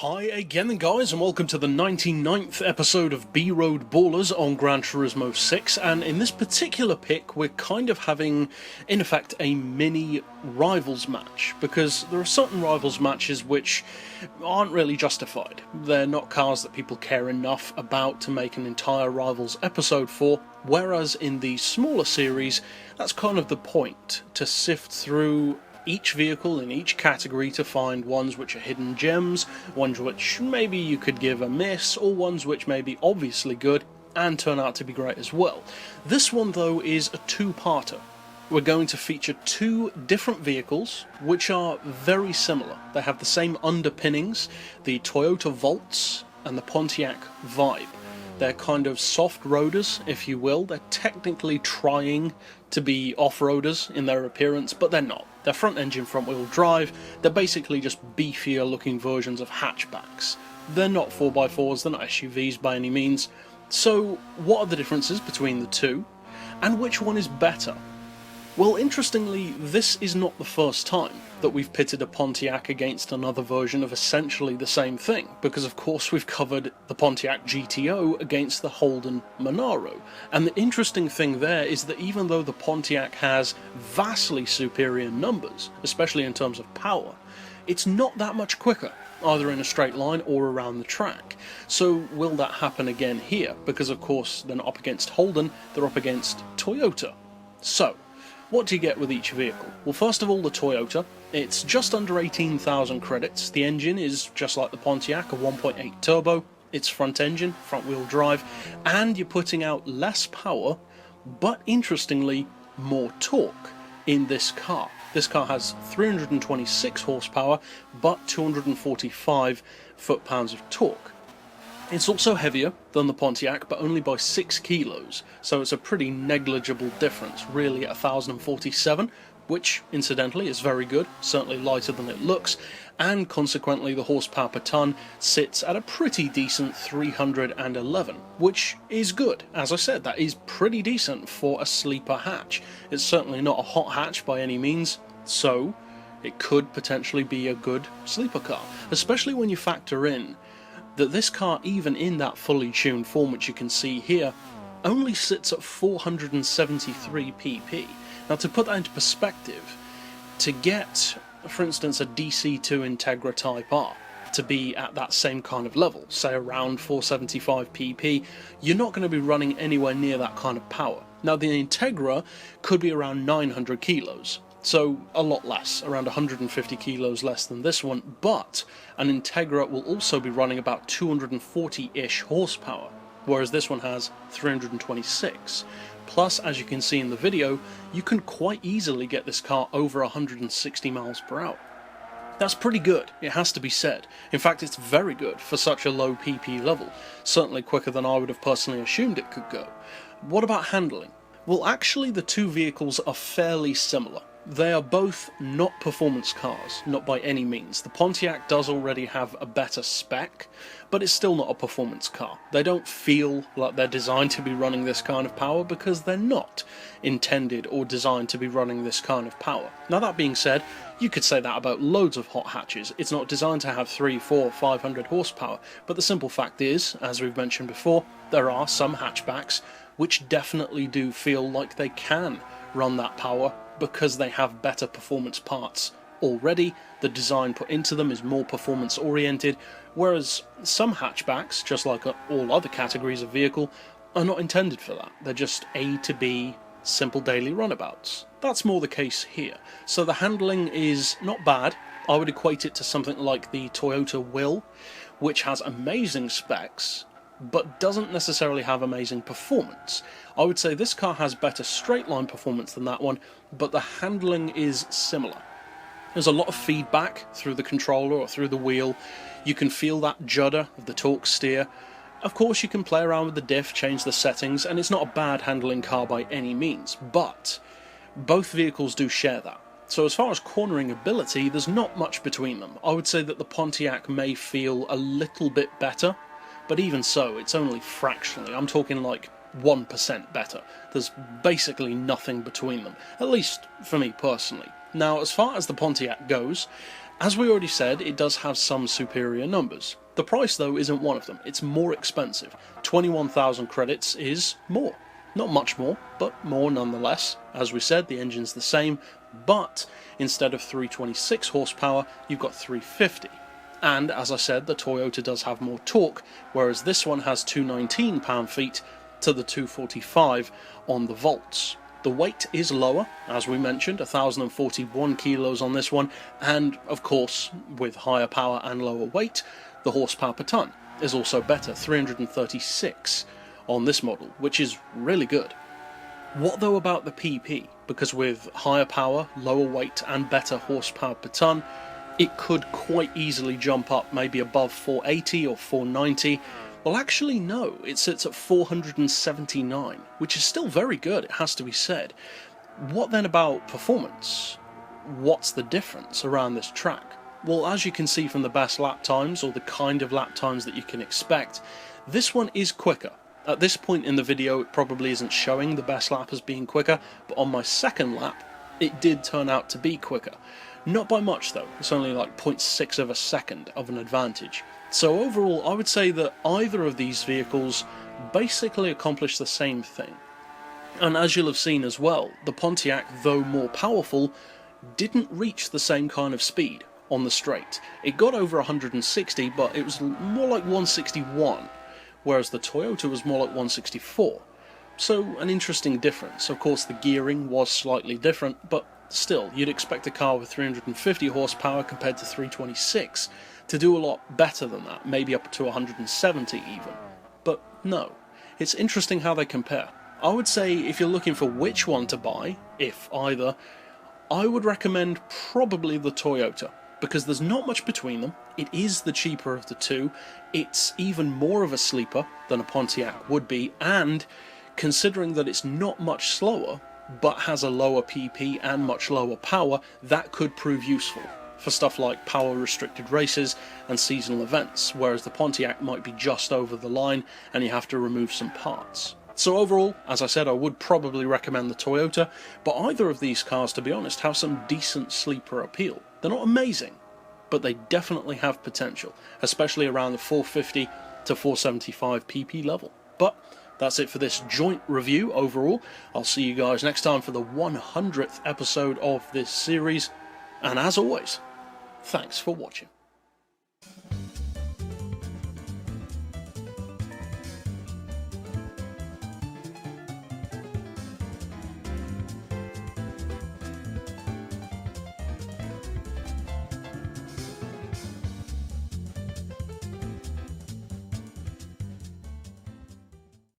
Hi again guys, and welcome to the 99th episode of B-Road Ballers on Gran Turismo 6, and in this particular pick we're kind of having, in effect, a mini rivals match, because there are certain rivals matches which aren't really justified. They're not cars that people care enough about to make an entire rivals episode for, whereas in the smaller series, that's kind of the point, to sift through each vehicle in each category to find ones which are hidden gems, ones which maybe you could give a miss, or ones which may be obviously good and turn out to be great as well. This one though is a two-parter. We're going to feature two different vehicles which are very similar. They have the same underpinnings, the Toyota Voltz and the Pontiac Vibe. They're kind of soft roaders, if you will. They're technically trying to be off-roaders in their appearance, but they're not. They're front-engine, front-wheel drive. They're basically just beefier-looking versions of hatchbacks. They're not 4x4s, they're not SUVs by any means. So, what are the differences between the two? And which one is better? Well, interestingly, this is not the first time that we've pitted a Pontiac against another version of essentially the same thing, because of course we've covered the Pontiac GTO against the Holden Monaro. And the interesting thing there is that even though the Pontiac has vastly superior numbers, especially in terms of power, it's not that much quicker, either in a straight line or around the track. So will that happen again here? Because of course they're not up against Holden, they're up against Toyota. So, what do you get with each vehicle? Well, first of all, the Toyota. It's just under 18,000 credits. The engine is just like the Pontiac, a 1.8 turbo. It's front engine, front wheel drive, and you're putting out less power, but interestingly, more torque in this car. This car has 326 horsepower, but 245 foot-pounds of torque. It's also heavier than the Pontiac, but only by 6 kilos, so it's a pretty negligible difference, really, at 1,047, which, incidentally, is very good, certainly lighter than it looks, and consequently the horsepower per tonne sits at a pretty decent 311, which is good. As I said, that is pretty decent for a sleeper hatch. It's certainly not a hot hatch by any means, so it could potentially be a good sleeper car, especially when you factor in that this car, even in that fully tuned form which you can see here, only sits at 473 pp. Now, to put that into perspective, to get, for instance, a DC2 Integra Type R to be at that same kind of level, say around 475 pp, you're not going to be running anywhere near that kind of power. Now, the Integra could be around 900 kilos. So a lot less, around 150 kilos less than this one, but an Integra will also be running about 240-ish horsepower, whereas this one has 326. Plus, as you can see in the video, you can quite easily get this car over 160 miles per hour. That's pretty good, it has to be said. In fact, it's very good for such a low PP level, certainly quicker than I would have personally assumed it could go. What about handling? Well, actually the two vehicles are fairly similar. They are both not performance cars, not by any means. The Pontiac does already have a better spec, but it's still not a performance car. They don't feel like they're designed to be running this kind of power because they're not intended or designed to be running this kind of power. Now, that being said, you could say that about loads of hot hatches. It's not designed to have 300, 400, 500 horsepower, but the simple fact is, as we've mentioned before, there are some hatchbacks which definitely do feel like they can run that power because they have better performance parts already. The design put into them is more performance oriented, whereas some hatchbacks, just like all other categories of vehicle, are not intended for that. They're just A to B, simple daily runabouts. That's more the case here. So the handling is not bad. I would equate it to something like the Toyota Will, which has amazing specs, but doesn't necessarily have amazing performance. I would say this car has better straight line performance than that one, but the handling is similar. There's a lot of feedback through the controller or through the wheel. You can feel that judder of the torque steer. Of course, you can play around with the diff, change the settings, and it's not a bad handling car by any means, but both vehicles do share that. So as far as cornering ability, there's not much between them. I would say that the Pontiac may feel a little bit better, but even so, it's only fractionally. I'm talking like 1% better. There's basically nothing between them, at least for me personally. Now, as far as the Pontiac goes, As we already said, it does have some superior numbers. The price though isn't one of them, it's more expensive. 21,000 credits is more. Not much more, but more nonetheless. As we said, the engine's the same, but instead of 326 horsepower, you've got 350. And as I said, the Toyota does have more torque, whereas this one has 219 pound-feet to the 245 on the Voltz. The weight is lower, as we mentioned, 1,041 kilos on this one, and of course, with higher power and lower weight, the horsepower per tonne is also better, 336 on this model, which is really good. What though about the PP? Because with higher power, lower weight and better horsepower per tonne, it could quite easily jump up maybe above 480 or 490. Well, actually no, it sits at 479, which is still very good, it has to be said. What then about performance? What's the difference around this track? Well, as you can see from the best lap times, or the kind of lap times that you can expect, this one is quicker. At this point in the video, it probably isn't showing the best lap as being quicker, but on my second lap, it did turn out to be quicker. Not by much though, it's only like 0.6 of a second of an advantage. So overall, I would say that either of these vehicles basically accomplish the same thing. And as you'll have seen as well, the Pontiac, though more powerful, didn't reach the same kind of speed on the straight. It got over 160, but it was more like 161, whereas the Toyota was more like 164. So an interesting difference. Of course, the gearing was slightly different, but still, you'd expect a car with 350 horsepower compared to 326 to do a lot better than that, maybe up to 170 even. But no, it's interesting how they compare. I would say if you're looking for which one to buy, if either, I would recommend probably the Toyota, because there's not much between them, it is the cheaper of the two, it's even more of a sleeper than a Pontiac would be, and considering that it's not much slower, but has a lower PP and much lower power, that could prove useful for stuff like power-restricted races and seasonal events, whereas the Pontiac might be just over the line and you have to remove some parts. So overall, as I said, I would probably recommend the Toyota, but either of these cars, to be honest, have some decent sleeper appeal. They're not amazing, but they definitely have potential, especially around the 450 to 475 PP level. But that's it for this joint review overall. I'll see you guys next time for the 100th episode of this series, and as always, thanks for watching.